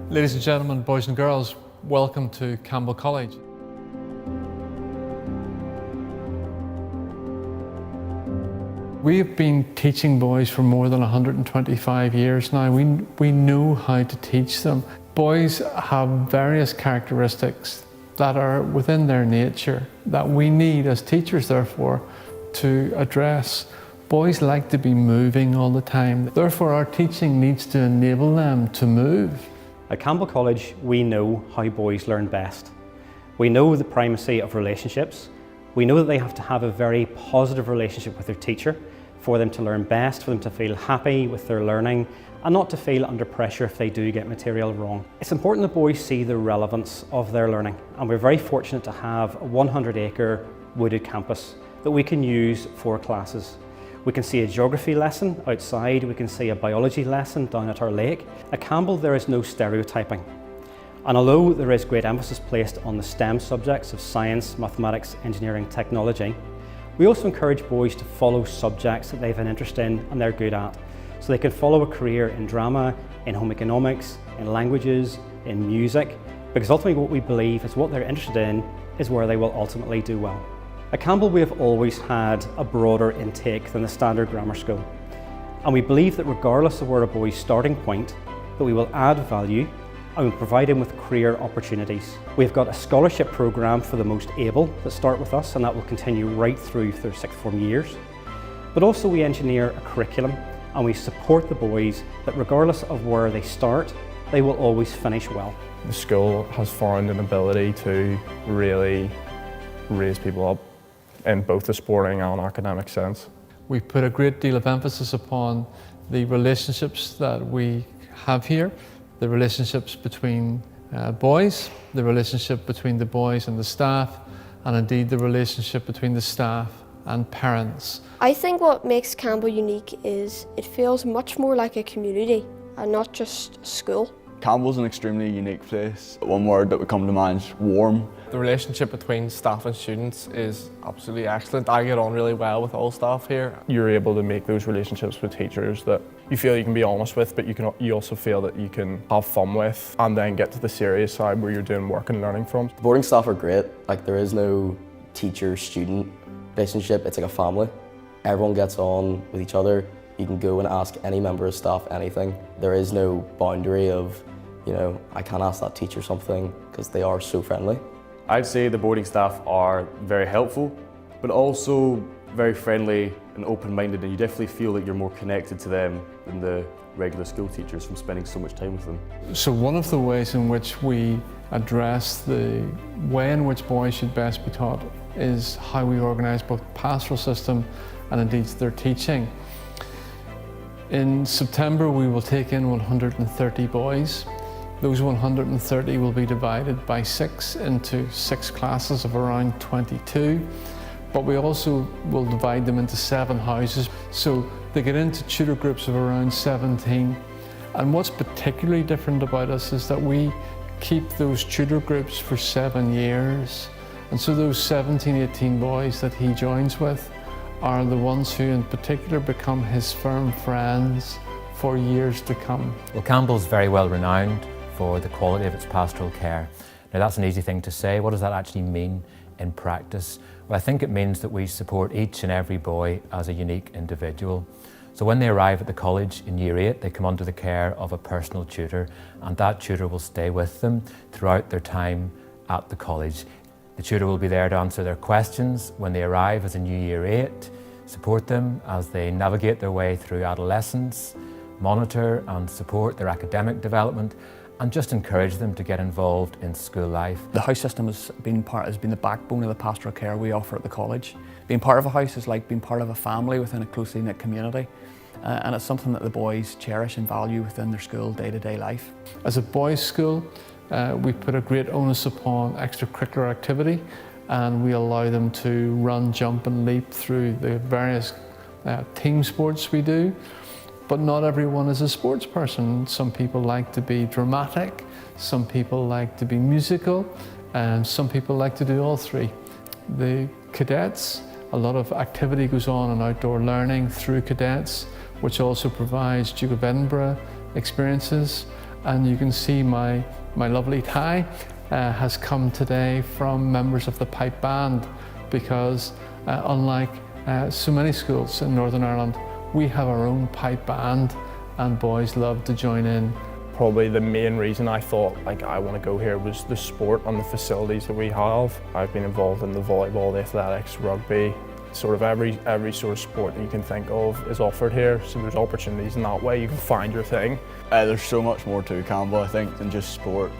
Ladies and gentlemen, boys and girls, welcome to Campbell College. We have been teaching boys for more than 125 years now. We know how to teach them. Boys have various characteristics that are within their nature that we need as teachers, therefore, to address. Boys like to be moving all the time. Therefore, our teaching needs to enable them to move. At Campbell College, we know how boys learn best. We know the primacy of relationships. We know that they have to have a very positive relationship with their teacher for them to learn best, for them to feel happy with their learning, and not to feel under pressure if they do get material wrong. It's important that boys see the relevance of their learning, and we're very fortunate to have a 100-acre wooded campus that we can use for classes. We can see a geography lesson outside, we can see a biology lesson down at our lake. At Campbell there is no stereotyping. And although there is great emphasis placed on the STEM subjects of science, mathematics, engineering, technology, we also encourage boys to follow subjects that they have an interest in and they're good at. So they can follow a career in drama, in home economics, in languages, in music, because ultimately what we believe is what they're interested in is where they will ultimately do well. At Campbell we have always had a broader intake than the standard grammar school. And we believe that regardless of where a boy's starting point, that we will add value and provide him with career opportunities. We've got a scholarship programme for the most able that start with us, and that will continue right through their sixth form years. But also we engineer a curriculum and we support the boys that regardless of where they start, they will always finish well. The school has found an ability to really raise people up in both the sporting and academic sense. We put a great deal of emphasis upon the relationships that we have here, the relationships between boys, the relationship between the boys and the staff, and indeed the relationship between the staff and parents. I think what makes Campbell unique is it feels much more like a community and not just a school. Campbell's an extremely unique place. One word that would come to mind is warm. The relationship between staff and students is absolutely excellent. I get on really well with all staff here. You're able to make those relationships with teachers that you feel you can be honest with, but you also feel that you can have fun with, and then get to the serious side where you're doing work and learning from. The boarding staff are great. Like, there is no teacher-student relationship. It's like a family. Everyone gets on with each other. You can go and ask any member of staff anything. There is no boundary of, I can't ask that teacher something, because they are so friendly. I'd say the boarding staff are very helpful, but also very friendly and open-minded, and you definitely feel that you're more connected to them than the regular school teachers from spending so much time with them. So one of the ways in which we address the way in which boys should best be taught is how we organise both pastoral system and indeed their teaching. In September we will take in 130 boys. Those 130 will be divided by 6 into 6 classes of around 22, but we also will divide them into 7 houses, so they get into tutor groups of around 17. And what's particularly different about us is that we keep those tutor groups for 7 years. And so those 17, 18 boys that he joins with are the ones who in particular become his firm friends for years to come. Well, Campbell's very well renowned for the quality of its pastoral care. Now that's an easy thing to say. What does that actually mean in practice? Well, I think it means that we support each and every boy as a unique individual. So when they arrive at the college in Year 8, they come under the care of a personal tutor, and that tutor will stay with them throughout their time at the college. The tutor will be there to answer their questions when they arrive as a new Year 8, support them as they navigate their way through adolescence, monitor and support their academic development, and just encourage them to get involved in school life. The house system has been the backbone of the pastoral care we offer at the college. Being part of a house is like being part of a family within a closely knit community, and it's something that the boys cherish and value within their school day-to-day life. As a boys' school, we put a great onus upon extracurricular activity, and we allow them to run, jump and leap through the various team sports we do. But not everyone is a sports person. Some people like to be dramatic, some people like to be musical, and some people like to do all three. The cadets, a lot of activity goes on in outdoor learning through cadets, which also provides Duke of Edinburgh experiences. And you can see my lovely tie has come today from members of the pipe band, because unlike so many schools in Northern Ireland, we have our own pipe band and boys love to join in. Probably the main reason I thought I want to go here was the sport and the facilities that we have. I've been involved in the volleyball, the athletics, rugby, sort of every sort of sport that you can think of is offered here, so there's opportunities in that way. You can find your thing. There's so much more to Campbell, I think, than just sport.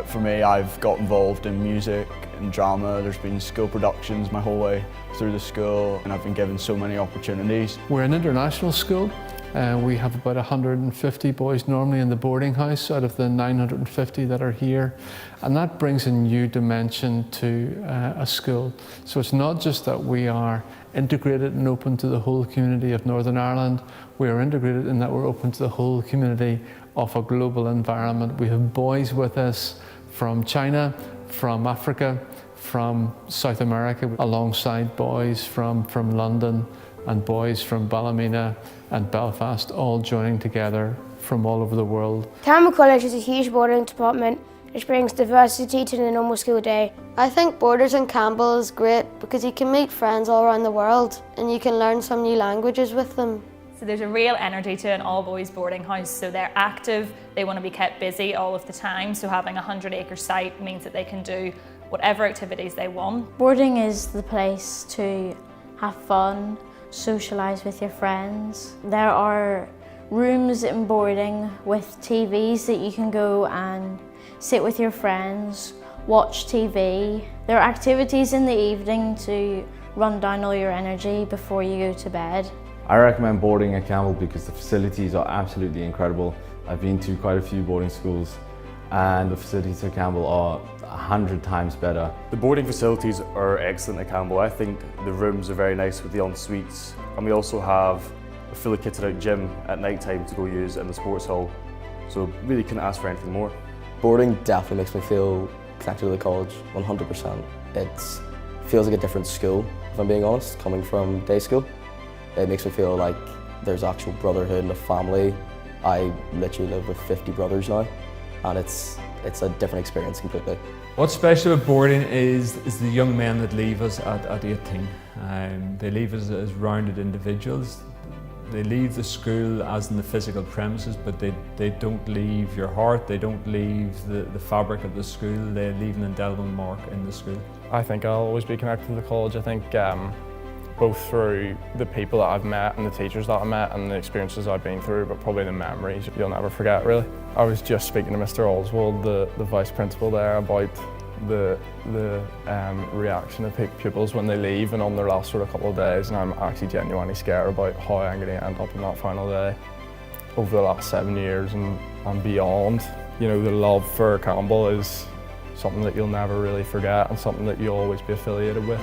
For me, I've got involved in music and drama. There's been school productions my whole way through the school, and I've been given so many opportunities. We're an international school. We have about 150 boys normally in the boarding house out of the 950 that are here, and that brings a new dimension to a school. So it's not just that we are integrated and open to the whole community of Northern Ireland, we are integrated in that we're open to the whole community of a global environment. We have boys with us from China, from Africa, from South America, alongside boys from London and boys from Ballymena and Belfast, all joining together from all over the world. Campbell College is a huge boarding department which brings diversity to the normal school day. I think Borders in Campbell is great because you can meet friends all around the world and you can learn some new languages with them. So there's a real energy to an all-boys boarding house, so they're active, they want to be kept busy all of the time, so having a 100-acre site means that they can do whatever activities they want. Boarding is the place to have fun, socialise with your friends. There are rooms in boarding with TVs that you can go and sit with your friends, watch TV. There are activities in the evening to run down all your energy before you go to bed. I recommend boarding at Campbell because the facilities are absolutely incredible. I've been to quite a few boarding schools and the facilities at Campbell are 100 times better. The boarding facilities are excellent at Campbell. I think the rooms are very nice with the en-suites, and we also have a fully kitted out gym at night time to go use in the sports hall, so really couldn't ask for anything more. Boarding definitely makes me feel connected to the college, 100%. It feels like a different school, if I'm being honest, coming from day school. It makes me feel like there's actual brotherhood and a family. I literally live with 50 brothers now, and it's a different experience completely. What's special about boarding is the young men that leave us at 18. They leave us as rounded individuals. They leave the school as in the physical premises, but they don't leave your heart, they don't leave the fabric of the school, they leave an indelible mark in the school. I think I'll always be connected to the college. I think both through the people that I've met and the teachers that I've met and the experiences I've been through, but probably the memories you'll never forget, really. I was just speaking to Mr. Oswald, the vice principal there, about the reaction of pupils when they leave and on their last sort of couple of days, and I'm actually genuinely scared about how I'm going to end up on that final day. Over the last 7 years and beyond, you know, the love for Campbell is something that you'll never really forget and something that you'll always be affiliated with.